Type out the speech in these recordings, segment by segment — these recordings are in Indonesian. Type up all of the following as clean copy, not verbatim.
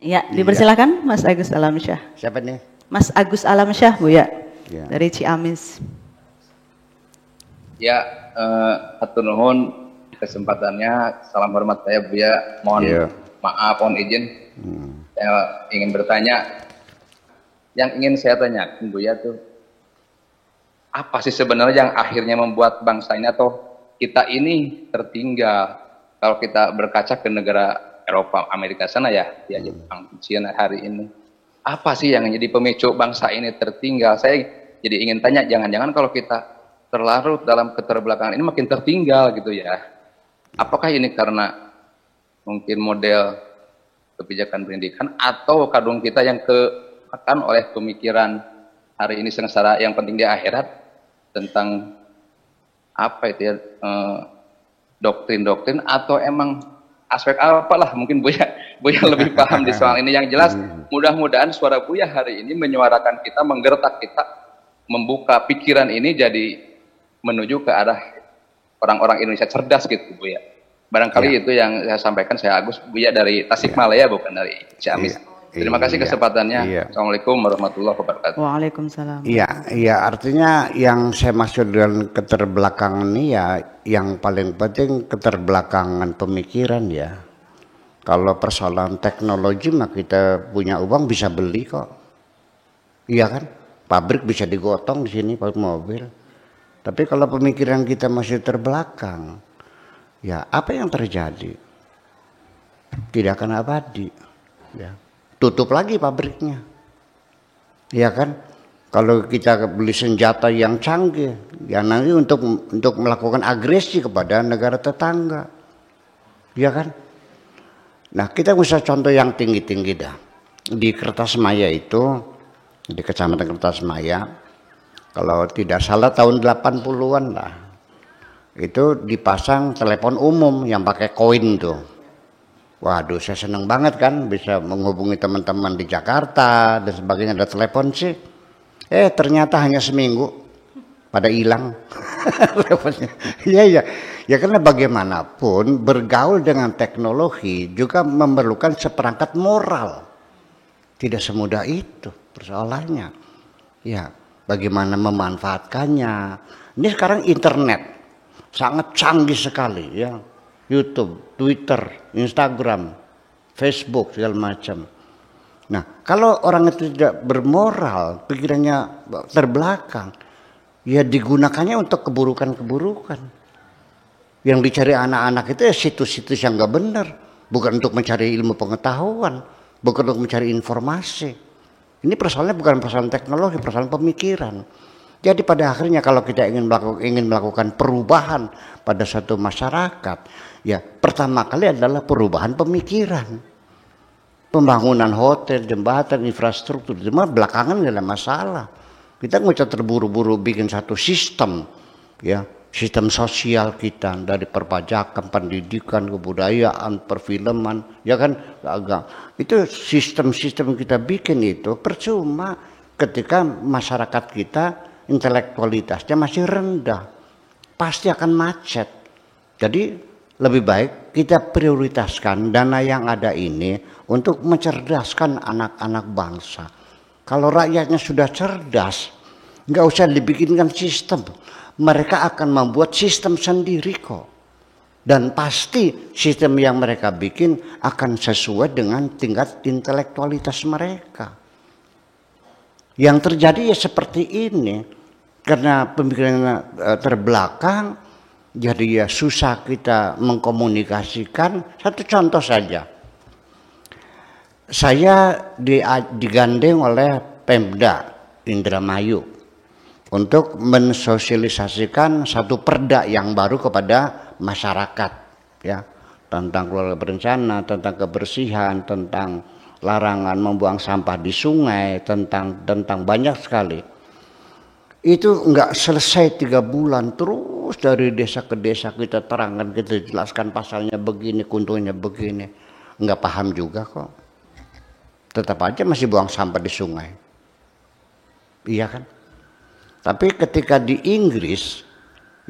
Ya, dipersilakan Mas Agus Alamsyah. Siapa nih? Mas Agus Alamsyah, Buya. Ya. Dari Ciamis. Ya, hatur nuhun kesempatannya. Salam hormat saya Buya. Mohon maaf, mohon izin. Saya ingin bertanya. Yang ingin saya tanyakan Buya tuh, apa sih sebenarnya yang akhirnya membuat bangsa ini atau kita ini tertinggal? Kalau kita berkaca ke negara Eropa, Amerika sana ya Jepang, Cina hari ini. Apa sih yang jadi pemicu bangsa ini tertinggal? Saya jadi ingin tanya, jangan-jangan kalau kita terlarut dalam keterbelakangan ini makin tertinggal gitu ya. Apakah ini karena mungkin model kebijakan pendidikan atau kadung kita yang ketekan oleh pemikiran hari ini sengsara yang penting di akhirat tentang apa itu ya, doktrin-doktrin atau emang aspek apalah mungkin Buya lebih paham di soal ini. Yang jelas mudah-mudahan suara Buya hari ini menyuarakan kita, menggertak kita, membuka pikiran ini jadi menuju ke arah orang-orang Indonesia cerdas gitu Buya. Barangkali itu yang saya sampaikan. Saya Agus, Buya dari Tasikmalaya bukan dari Ciamis. Terima kasih kesempatannya. Assalamualaikum warahmatullahi wabarakatuh. Waalaikumsalam. Iya, artinya yang saya maksud dengan keterbelakangan ini ya, yang paling penting keterbelakangan pemikiran ya. Kalau persoalan teknologi mah kita punya uang bisa beli kok. Iya kan? Pabrik bisa digotong di sini pakai mobil. Tapi kalau pemikiran kita masih terbelakang, ya apa yang terjadi? Tidak akan abadi. Ya. Tutup lagi pabriknya, ya kan? Kalau kita beli senjata yang canggih, ya nanti untuk melakukan agresi kepada negara tetangga, ya kan? Nah kita bisa contoh yang tinggi-tinggi dah. Di Kertasmaya itu, di Kecamatan Kertasmaya, kalau tidak salah tahun 80-an lah, itu dipasang telepon umum yang pakai koin tuh. Waduh, saya seneng banget kan bisa menghubungi teman-teman di Jakarta dan sebagainya, ada telepon sih. Ternyata hanya seminggu pada hilang teleponnya. Iya. Ya karena bagaimanapun bergaul dengan teknologi juga memerlukan seperangkat moral. Tidak semudah itu persoalannya. Ya, bagaimana memanfaatkannya. Ini sekarang internet sangat canggih sekali ya. YouTube, Twitter, Instagram, Facebook, segala macam. Nah, kalau orang itu tidak bermoral, pikirannya terbelakang, ya digunakannya untuk keburukan-keburukan. Yang dicari anak-anak itu ya situs-situs yang nggak benar, bukan untuk mencari ilmu pengetahuan, bukan untuk mencari informasi. Ini persoalannya bukan persoalan teknologi, persoalan pemikiran. Jadi pada akhirnya kalau kita ingin melakukan perubahan pada satu masyarakat, ya pertama kali adalah perubahan pemikiran. Pembangunan hotel, jembatan, infrastruktur, cuma belakangan nggak ada masalah. Kita nggak usah terburu-buru bikin satu sistem, ya sistem sosial kita dari perpajakan, pendidikan, kebudayaan, perfilman, ya kan agak itu sistem-sistem kita bikin itu percuma ketika masyarakat kita intelektualitasnya masih rendah, pasti akan macet. Jadi lebih baik kita prioritaskan dana yang ada ini untuk mencerdaskan anak-anak bangsa. Kalau rakyatnya sudah cerdas, nggak usah dibikinkan sistem. Mereka akan membuat sistem sendiri kok. Dan pasti sistem yang mereka bikin akan sesuai dengan tingkat intelektualitas mereka. Yang terjadi ya seperti ini. Karena pemikirannya terbelakang, jadi ya susah kita mengkomunikasikan. Satu contoh saja. Saya digandeng oleh Pemda Indramayu untuk mensosialisasikan satu perda yang baru kepada masyarakat, ya, tentang keluarga berencana, tentang kebersihan, tentang larangan membuang sampah di sungai, tentang banyak sekali. Itu enggak selesai 3 bulan, terus dari desa ke desa kita terangkan, kita jelaskan pasalnya begini, keuntungannya begini. Enggak paham juga kok. Tetap aja masih buang sampah di sungai. Iya kan? Tapi ketika di Inggris,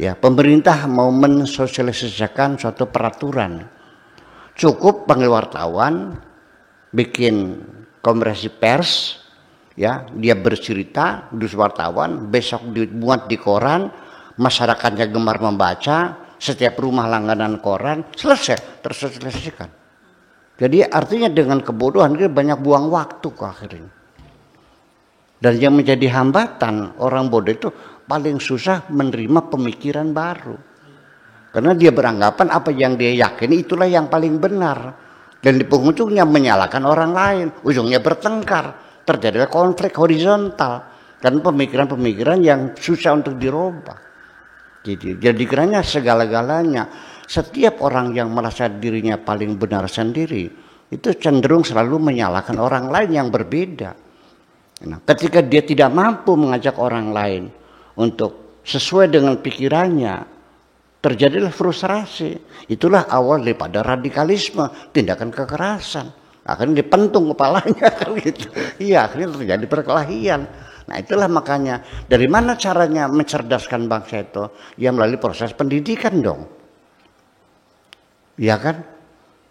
ya pemerintah mau mensosialisasikan suatu peraturan. Cukup panggil wartawan, bikin konferensi pers, ya, dia bercerita, dus wartawan, besok dimuat di koran, masyarakatnya gemar membaca, setiap rumah langganan koran, selesai, terselesaikan. Jadi artinya dengan kebodohan dia banyak buang waktu ke akhirnya. Dan yang menjadi hambatan orang bodoh itu paling susah menerima pemikiran baru. Karena dia beranggapan apa yang dia yakini itulah yang paling benar. Dan di penghujungnya menyalahkan orang lain. Ujungnya bertengkar. Terjadilah konflik horizontal. Karena pemikiran-pemikiran yang susah untuk dirubah. Jadi kiranya segala-galanya. Setiap orang yang merasa dirinya paling benar sendiri. Itu cenderung selalu menyalahkan orang lain yang berbeda. Nah, ketika dia tidak mampu mengajak orang lain untuk sesuai dengan pikirannya. Terjadilah frustrasi. Itulah awal daripada radikalisme, tindakan kekerasan. Akhirnya dipentung kepalanya gitu. Iya, akhirnya terjadi perkelahian. Nah, itulah makanya dari mana caranya mencerdaskan bangsa itu? Ya melalui proses pendidikan dong. Iya kan?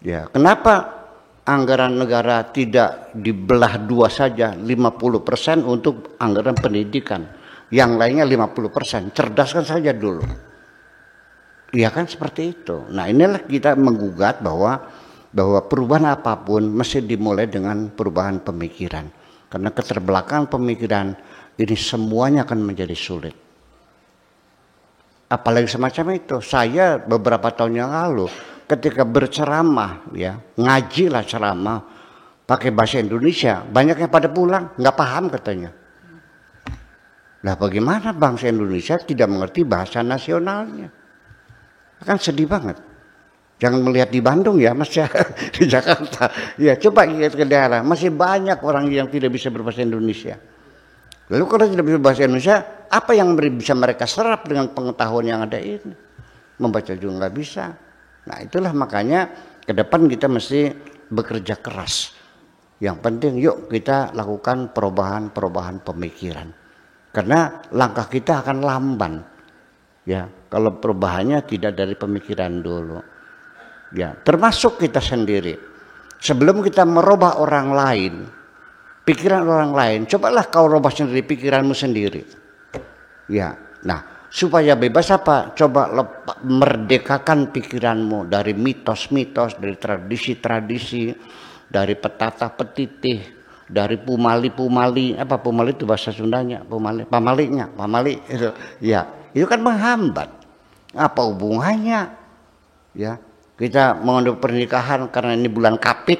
Ya, kenapa anggaran negara tidak dibelah dua saja, 50% untuk anggaran pendidikan, yang lainnya 50%, cerdaskan saja dulu. Iya kan seperti itu. Nah, inilah kita menggugat bahwa perubahan apapun mesti dimulai dengan perubahan pemikiran. Karena keterbelakangan pemikiran ini semuanya akan menjadi sulit. Apalagi semacam itu. Saya beberapa tahun yang lalu ketika berceramah, ya, ngajilah ceramah pakai bahasa Indonesia, banyak yang pada pulang nggak paham katanya. Nah, bagaimana bangsa Indonesia tidak mengerti bahasa nasionalnya? Kan sedih banget. Jangan melihat di Bandung ya, Mas ya, di Jakarta. Ya, coba lihat ke daerah, masih banyak orang yang tidak bisa berbahasa Indonesia. Lalu kalau tidak bisa bahasa Indonesia, apa yang bisa mereka serap dengan pengetahuan yang ada ini? Membaca juga nggak bisa. Nah, itulah makanya ke depan kita mesti bekerja keras. Yang penting yuk kita lakukan perubahan pemikiran. Karena langkah kita akan lamban. Ya, kalau perubahannya tidak dari pemikiran dulu. Ya, termasuk kita sendiri. Sebelum kita merubah orang lain, pikiran orang lain, cobalah kau rubah sendiri pikiranmu sendiri. Ya, nah, supaya bebas apa? Coba merdekakan pikiranmu dari mitos-mitos, dari tradisi-tradisi, dari petata petitih, dari pumali-pumali. Apa pumali itu bahasa Sundanya? Pamali itu. Ya. Itu kan menghambat. Apa hubungannya? Ya, kita mengundang pernikahan karena ini bulan Kapit.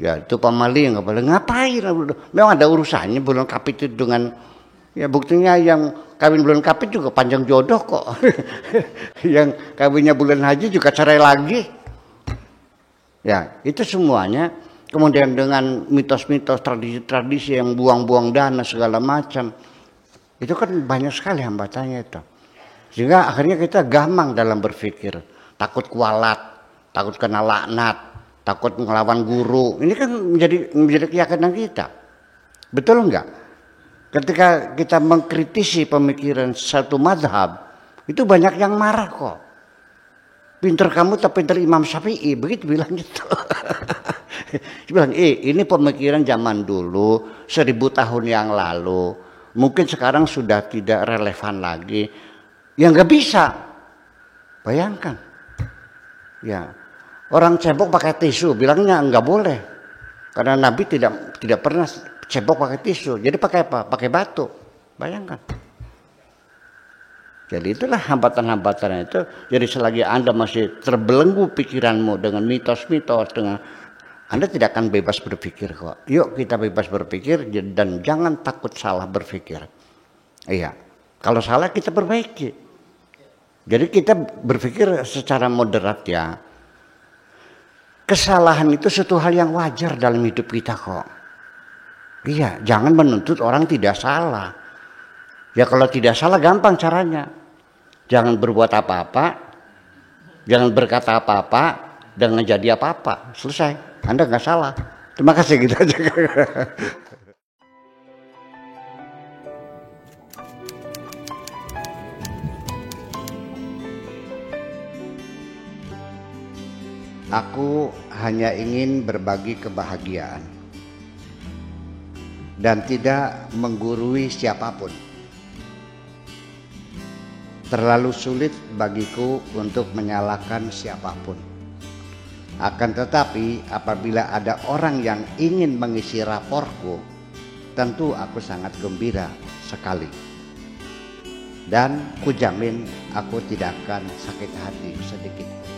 Ya, itu pamali nggak boleh ngapain? Memang ada urusannya bulan Kapit itu dengan, ya buktinya yang kawin bulan Kapit juga panjang jodoh kok. Yang kawinnya bulan Haji juga cerai lagi. Ya, itu semuanya. Kemudian dengan mitos-mitos, tradisi-tradisi yang buang-buang dana segala macam. Itu kan banyak sekali hambatannya itu. Sehingga akhirnya kita gampang dalam berpikir. Takut kualat, takut kena laknat, takut ngelawan guru. Ini kan menjadi keyakinan kita. Betul enggak? Ketika kita mengkritisi pemikiran satu mazhab, itu banyak yang marah kok. Pinter kamu tak pinter Imam Syafi'i, begitu bilang gitu. Dia bilang, ini pemikiran zaman dulu, 1000 tahun yang lalu. Mungkin sekarang sudah tidak relevan lagi. Ya nggak bisa. Bayangkan. Ya, orang cebok pakai tisu, bilangnya nggak boleh. Karena Nabi tidak pernah cebok pakai tisu. Jadi pakai apa? Pakai batu. Bayangkan. Jadi itulah hambatan-hambatan itu. Jadi selagi Anda masih terbelenggu pikiranmu dengan mitos-mitos, dengan Anda tidak akan bebas berpikir kok. Yuk kita bebas berpikir dan jangan takut salah berpikir. Iya. Kalau salah kita perbaiki. Jadi kita berpikir secara moderat ya. Kesalahan itu suatu hal yang wajar dalam hidup kita kok. Iya, jangan menuntut orang tidak salah. Ya kalau tidak salah gampang caranya. Jangan berbuat apa-apa, jangan berkata apa-apa, dan jadi apa-apa. Selesai, Anda nggak salah. Terima kasih gitu aja. Aku hanya ingin berbagi kebahagiaan. dan tidak menggurui siapapun. Terlalu sulit bagiku untuk menyalahkan siapapun. Akan tetapi apabila ada orang yang ingin mengisi raporku, tentu aku sangat gembira sekali. Dan kujamin aku tidak akan sakit hati sedikit.